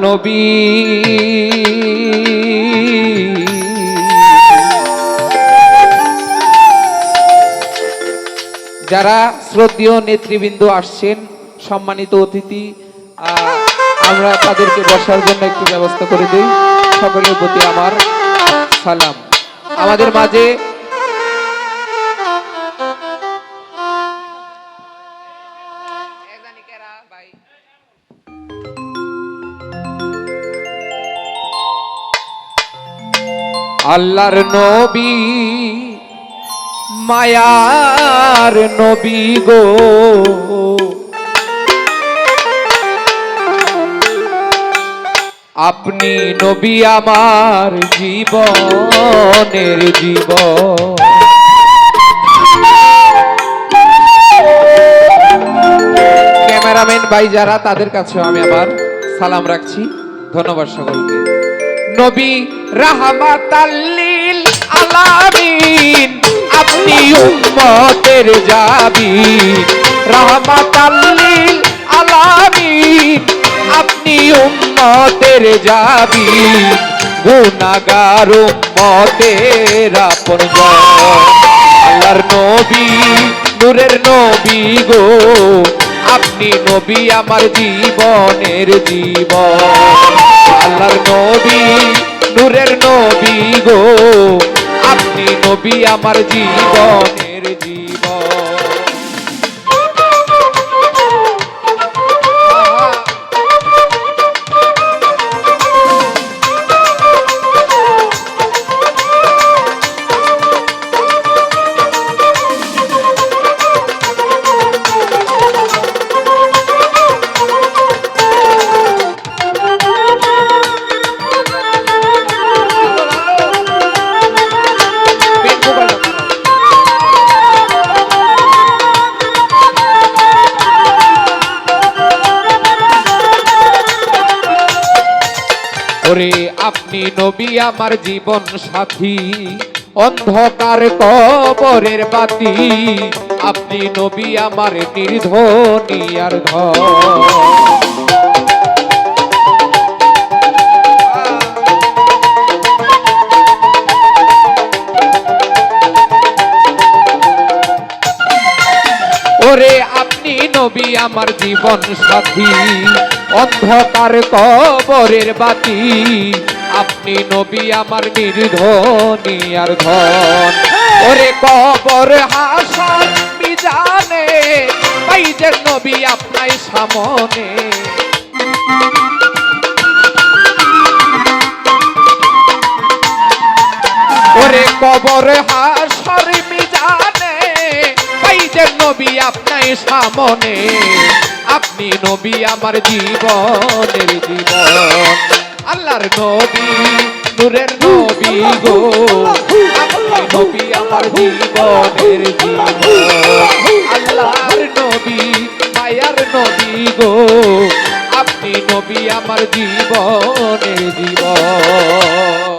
নবী যারা শ্রদ্ধেয় নেতৃবৃন্দ আসছেন, সম্মানিত অতিথি, আমরা তাদেরকে বসার জন্য একটু ব্যবস্থা করে দিই। সকলের প্রতি আমার সালাম। আমাদের মাঝে আল্লাহর নবী, মায়ার নবী গো, আপনি নবী আমার জীবনের জীবন। ক্যামেরাম্যান ভাই যারা, তাদের কাছেও আমি আবার সালাম রাখছি। ধন্যবাদ সকলকে। নবী রাহমাতাল লিল আলামিন, আপনি উম্মতের জাবিন। রাহমাতাল লিল আলামিন, আপনি উম্মতের জাবিন। গুনাহগার উম্মতের আপনজন। আল্লাহর নবী, নূরের নবী গো, আপনি নবী আমার জীবনের জীবন। আল্লাহর নবী, নূরের নবী গো, আপনি নবী আমার জীবনের জীবন। ওরে আপনি নবী আমার জীবন সাথী, অন্ধকার কবরের বাতি। আপনি নবী আমার নির্ধনী আর ধন। ওরে আপনি নবী আমার জীবন সাথী, অন্ধকার কবরের বাতি। আপনি নবী আমার নির্ধনী আর ধন। ওরে কবর হাসর মিজানে পাইজের নবী আপনার সামনে। ওরে কবর হাসর মিজানে পাইজের নবী আপনার সামনে। আপনি নবী আমার জীবনের জীবন। আল্লাহর নবী, নূরের নবী গো, আপনি নবী আমার জীবনের জীবন। আল্লাহর নবী, মায়ার নবী গো, আপনি নবী আমার জীবনের জীবন।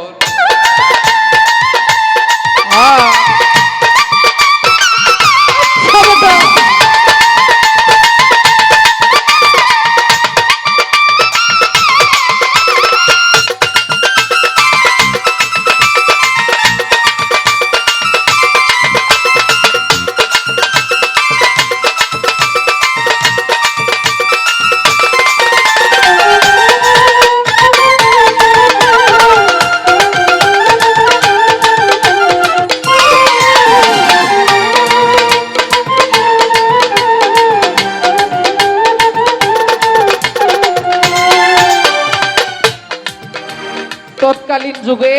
তৎকালীন যুগে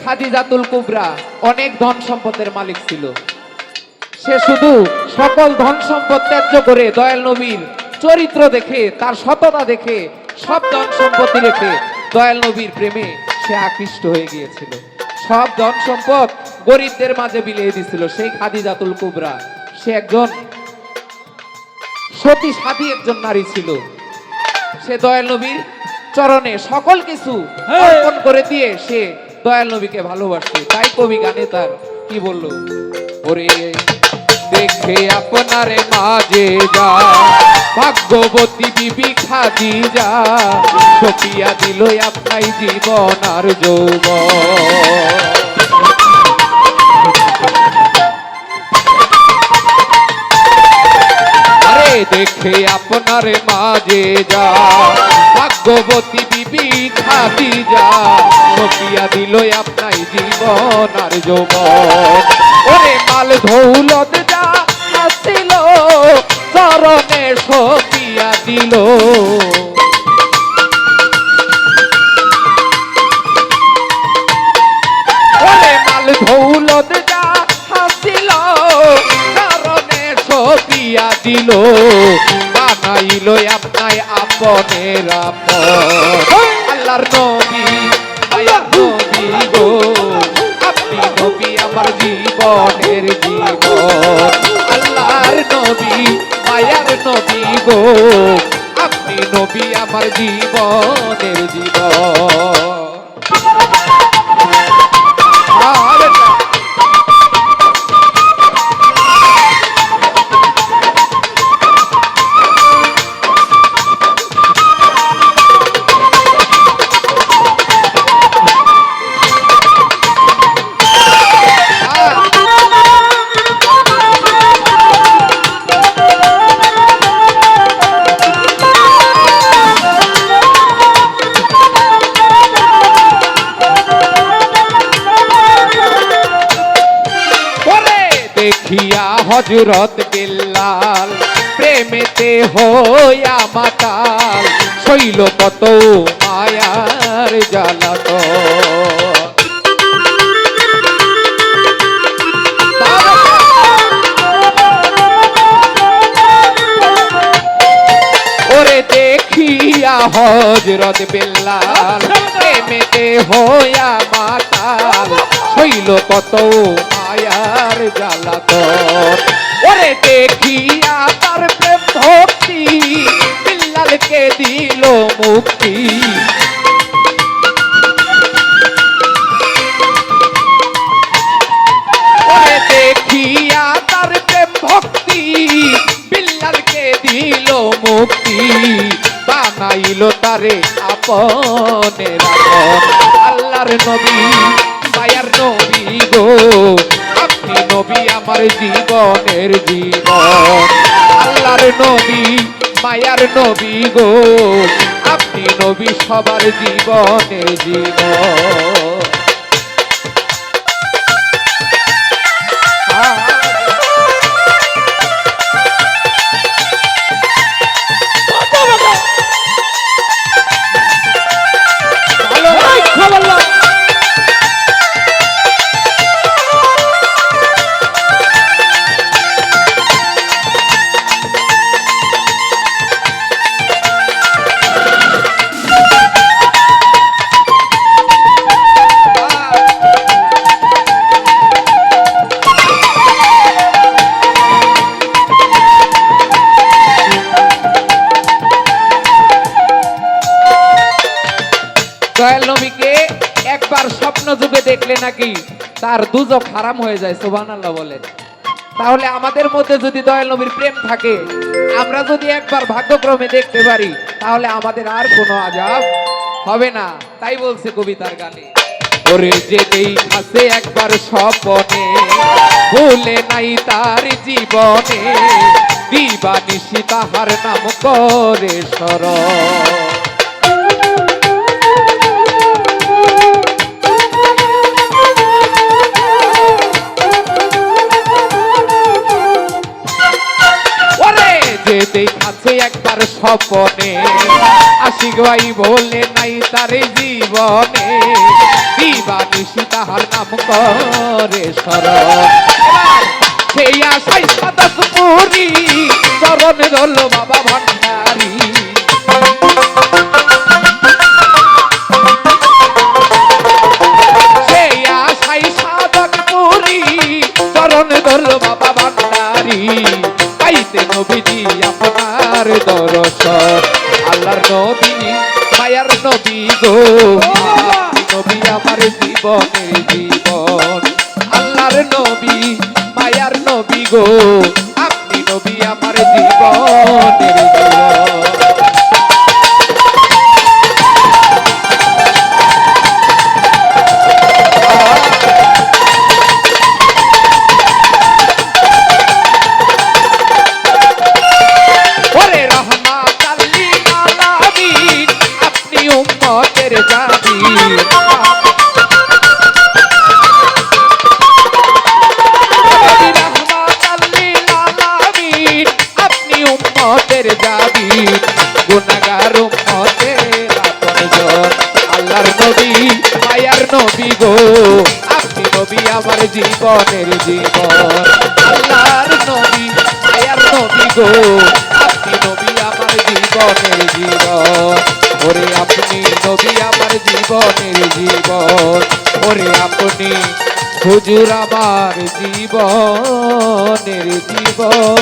খাদিজাতুল কুবরা অনেক ধন সম্পদের মালিক ছিল। সে শুধু সকল ধন সম্পদ ত্যায্য করে দয়াল নবীর চরিত্র দেখে, তার সততা দেখে, সব ধন সম্পত্তি রেখে দয়াল নবীর প্রেমে সে আকৃষ্ট হয়ে গিয়েছিল। সব ধন সম্পদ গরিবদের মাঝে বিলিয়ে দিছিল। সেই খাদিজাতুল কুবরা, সে একজন সতী সাধী একজন নারী ছিল। সে দয়াল নবীর চরণে সকল কিছু অর্পণ করে দিয়ে সে দয়াল নবীকে ভালোবাসে। তাই কবি গানে তার কি বলল? ওরে দেখে আপনার মাঝে যা ভাগ্যবতী বিবি খাদিজা সপিয়া দিল আপনার জীবন আর যৌবন। আরে দেখে আপনার মাঝে যা ভাগ্যবতী বিবি খাদিজা সপিয়া দিল আপনার জীবন আর যৌবন। ওরে মাল দৌলত যা আসিল চরণে সপিয়া দিল। ওরে মাল দৌলত যা হাসিল চরণে সপিয়া দিল। বানাইল আপনায় আপনের আপন। আল্লাহর নবী মায়ার নবী গো আপনি নবী আমার জীবনের জীবন। আল্লাহর নবী মায়ার নবী গো আপনি নবী আমার জীবনের জীবন। দেখিয়া হযরত বিল্লাল প্রেমেতে হইয়া মাতাল শৈল কত মায়ার জ্বালাতন। ওরে দেখিয়া হযরত বিল্লাল প্রেমেতে হইয়া মাতাল শৈল কত মায়ার জ্বালাতন। ওরে দেখিয়া তার প্রেম ভক্তি বিল্লালকে দিল মুক্তি। ওরে দেখিয়া তার প্রেম ভক্তি বিল্লালকে দিল মুক্তি। বানাইল তারে আপনের আপন। আল্লাহর নবী মায়ার নবী গো আপনি নবী আমার জীবনের জীবন। আল্লাহর নবী মায়ার নবী গো আপনি নবী সবার জীবনের জীবন। দয়াল নবীকে একবার স্বপ্ন যুগে দেখলে নাকি তার দুজক হারাম হয়ে যায়। সুবহানাল্লাহ বলেন। তাহলে আমাদের মধ্যে যদি দয়াল নবীর প্রেম থাকে, আমরা যদি একবার ভাগ্যক্রমে দেখতে পারি, তাহলে আমাদের আর কোনো আযাব হবে না। তাই বলছে কবিতার গানে, ওরে যে দেখাছে একবার স্বপ্নে ভুলে নাই তার জীবনে দিবানিশি তাহার নাম করে স্মরণ। দেখাছে একবার স্বপ্নে আশিক ভাই বলে নাই তার জীবনে দিবানিশি তাহার নাম করে স্মরণ। সেই আশাই সাদাত পুরি চরণ ধরল বাবা ভান্ডারি। সেই আশাই সাদাত পুরি চরণ ধরল বাবা ভান্ডারি। পাইতে নবীজি আপনার দর্শন। আল্লাহর নবী মায়ার নবী গো নবী আমার জীবনের জীবন। আল্লাহর নবী মায়ার নবী গো, আপনি নবী আমার জীবনের জীবন। ওরে রহমাতাল লিল আলামিন, আপনি উম্মতের জামিন। রহমাতাল লিল আলামিন, আপনি উম্মতের জামিন। গুনাহগার উম্মতের আপনজন, আল্লাহর নবী মায়ার নবী গো, আপনি নবী আমার জীবনের জীবন। আল্লাহর নবী মায়ার নবী গো, আপনি নবী আমার জীবনের জীবন। ওরে আপনি নবী আমার জীবনের জীবন, ওরে আপনি হুজুর আমার জীবনের জীবন।